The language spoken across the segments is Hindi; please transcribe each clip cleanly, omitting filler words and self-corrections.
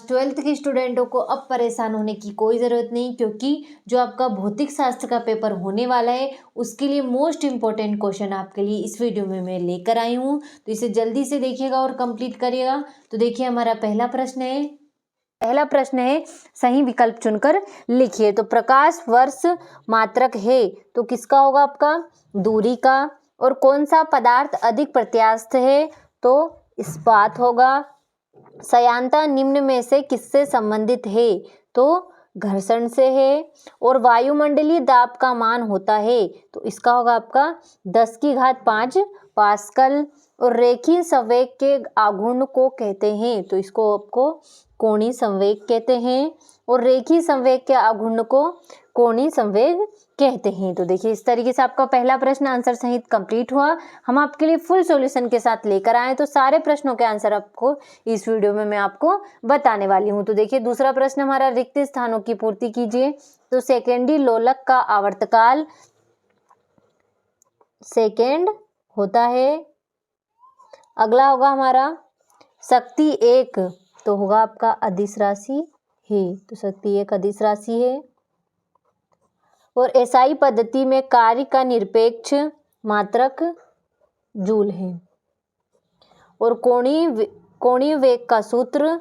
ट्वेल्थ के स्टूडेंटों को अब परेशान होने की कोई ज़रूरत नहीं, क्योंकि जो आपका भौतिक शास्त्र का पेपर होने वाला है उसके लिए मोस्ट इम्पोर्टेंट क्वेश्चन आपके लिए इस वीडियो में मैं लेकर आई हूँ। तो इसे जल्दी से देखिएगा और कंप्लीट करिएगा। तो देखिए हमारा पहला प्रश्न है, सही विकल्प चुनकर लिखिए। तो प्रकाश वर्ष मात्रक है तो किसका होगा आपका? दूरी का। और कौन सा पदार्थ अधिक प्रत्यास्थ है? तो इस्पात होगा। सयांता निम्न में से किससे संबंधित है? तो घर्षण से है। और वायुमंडलीय दाब का मान होता है तो इसका होगा आपका 10⁵ पास्कल। और रेखीय संवेग के आघूर्ण को कहते हैं तो इसको आपको कोणीय संवेग कहते हैं। और रेखीय संवेग के आघूर्ण को कोणीय संवेग कहते हैं। तो देखिए इस तरीके से आपका पहला प्रश्न आंसर सहित कंप्लीट हुआ। हम आपके लिए फुल सॉल्यूशन के साथ लेकर आए तो सारे प्रश्नों के आंसर आपको इस वीडियो में मैं आपको बताने वाली हूं। तो देखिए दूसरा प्रश्न हमारा, रिक्त स्थानों की पूर्ति कीजिए। तो सेकेंडी लोलक का आवर्तकाल सेकेंड होता है। अगला होगा हमारा शक्ति 1 तो होगा आपका अदिश राशि है। तो शक्ति 1 अदिश राशि है। और एसआई पद्धति में कार्य का निरपेक्ष मात्रक जूल है। और कोणीय वेग का सूत्र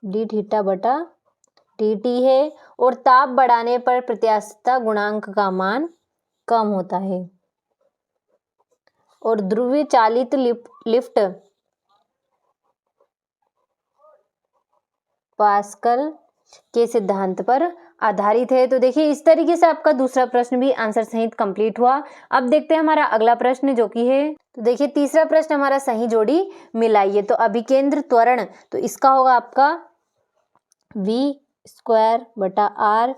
डी थीटा बटा डी टी है। और ताप बढ़ाने पर प्रत्यास्थता गुणांक का मान कम होता है। और ध्रुवीय चालित लिफ्ट पास्कल के सिद्धांत पर आधारित है। तो देखिए इस तरीके से आपका दूसरा प्रश्न भी आंसर सहित कंप्लीट हुआ। अब देखते हैं हमारा अगला प्रश्न जो कि है, तो देखिए तीसरा प्रश्न हमारा सही जोड़ी मिलाइए। तो अभिकेंद्र त्वरण तो इसका होगा आपका v²/r।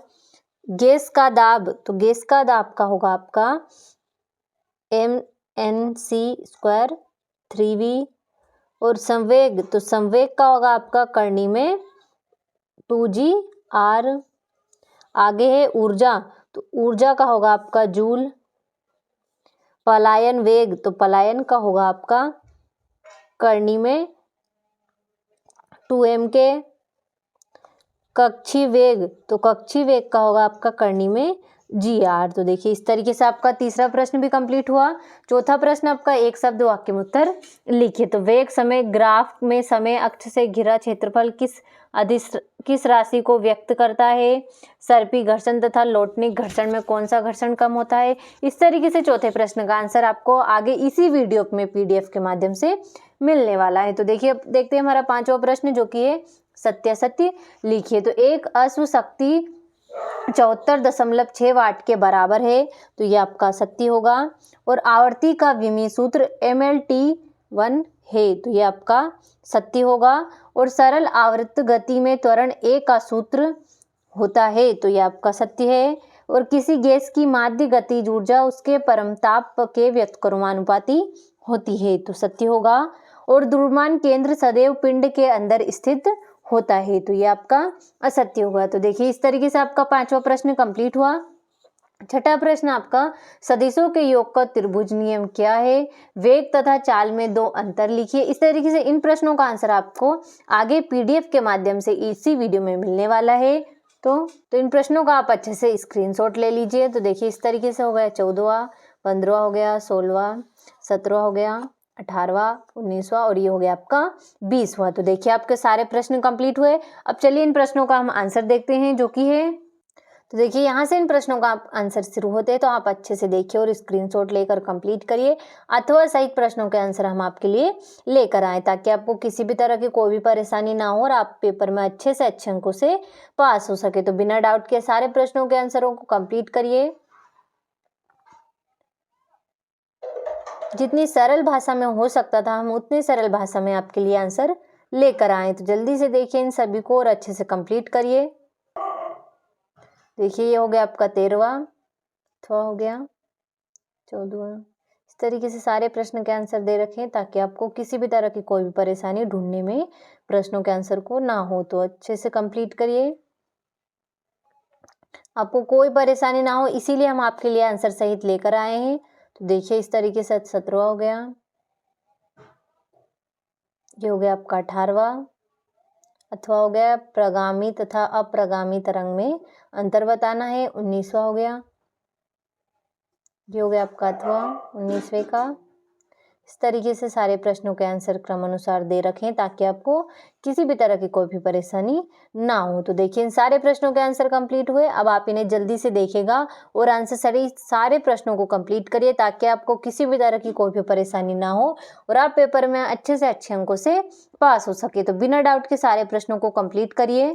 गैस का दाब तो गैस का दाब का होगा आपका mnc² 3v। और संवेग तो संवेग का होगा आपका करनी में 2g/r। आगे है ऊर्जा तो ऊर्जा का होगा आपका जूल। पलायन वेग तो पलायन का होगा आपका करनी में 2m के। कक्षीय वेग तो कक्षीय वेग का होगा आपका करनी में gr। तो देखिए इस तरीके से आपका तीसरा प्रश्न भी कंप्लीट हुआ। चौथा प्रश्न आपका एक शब्द वाक्य में उत्तर लिखिए। तो वेग समय ग्राफ में समय अक्ष से घिरा क्षेत्रफल किस राशि को व्यक्त करता है? सर्पी घर्षण तथा लोटनिक घर्षण में कौन सा घर्षण कम होता है? इस तरीके से चौथे प्रश्न का आंसर आपको आगे इसी वीडियो में पीडीएफ के माध्यम से मिलने वाला है। तो देखिए देखते हैं हमारा पांचवा प्रश्न जो कि है सत्यासत्य लिखिए। तो एक अश्व शक्ति 74.6 वाट के बराबर है तो ये आपका सत्य होगा। और आवर्ती का विमीय सूत्र mLT1 है तो ये आपका सत्य होगा। और सरल आवर्त गति में त्वरण A का सूत्र होता है तो ये आपका सत्य है। और किसी गैस की माध्य गतिज ऊर्जा उसके परमताप के व्युत्क्रमानुपाती होती है तो सत्य होगा। और द्रव्यमान केंद्र सदैव पिंड के अंदर स्थित होता है तो ये आपका असत्य होगा। तो देखिए इस तरीके से आपका पांचवा प्रश्न कंप्लीट हुआ। छठा प्रश्न आपका सदिशों के योग का त्रिभुज नियम क्या है? वेग तथा चाल में दो अंतर लिखिए। इस तरीके से इन प्रश्नों का आंसर आपको आगे पीडीएफ के माध्यम से इसी वीडियो में मिलने वाला है। तो इन प्रश्नों का आप अच्छे से स्क्रीनशॉट ले लीजिए। तो देखिए इस तरीके से हो गया 14वां, 15वां हो गया, 16वां, 17वां हो गया, 18वां, 19वां और ये हो गया आपका 20वां। तो देखिए आपके सारे प्रश्न कंप्लीट हुए। अब चलिए इन प्रश्नों का हम आंसर देखते हैं जो कि है, तो देखिए यहाँ से इन प्रश्नों का आंसर शुरू होते हैं तो आप अच्छे से देखिए और स्क्रीनशॉट लेकर कंप्लीट करिए अथवा सहित प्रश्नों के आंसर हम आपके लिए लेकर आए ताकि आपको किसी भी तरह की कोई भी परेशानी ना हो और आप पेपर में अच्छे से अच्छे अंकों से पास हो सके। तो बिना डाउट के सारे प्रश्नों के आंसरों को कंप्लीट करिए। जितनी सरल भाषा में हो सकता था हम उतनी सरल भाषा में आपके लिए आंसर लेकर आए। तो जल्दी से देखिए इन सभी को और अच्छे से कंप्लीट करिए। देखिए ये हो गया आपका 13वां, हो गया 14वां। इस तरीके से सारे प्रश्न के आंसर दे रखें ताकि आपको किसी भी तरह की कोई भी परेशानी ढूंढने में प्रश्नों के आंसर को ना हो। तो अच्छे से कंप्लीट करिए, आपको कोई परेशानी ना हो इसीलिए हम आपके लिए आंसर सहित लेकर आए हैं। तो देखिए इस तरीके से 17वां हो गया, ये हो गया आपका 18वां। अथवा हो गया प्रगामी तथा अप्रगामी तरंग में अंतर बताना है, 19वां हो गया। ये हो गया आपका अथवा 19वें का। इस तरीके से सारे प्रश्नों के आंसर क्रमानुसार दे रखें ताकि आपको किसी भी तरह की कोई भी परेशानी ना हो। तो देखिए इन सारे प्रश्नों के आंसर कंप्लीट हुए। अब आप इन्हें जल्दी से देखिएगा और आंसर सारे प्रश्नों को कंप्लीट करिए ताकि आपको किसी भी तरह की कोई भी परेशानी ना हो और आप पेपर में अच्छे से अच्छे अंकों से पास हो सके। तो बिना डाउट के सारे प्रश्नों को कंप्लीट करिए।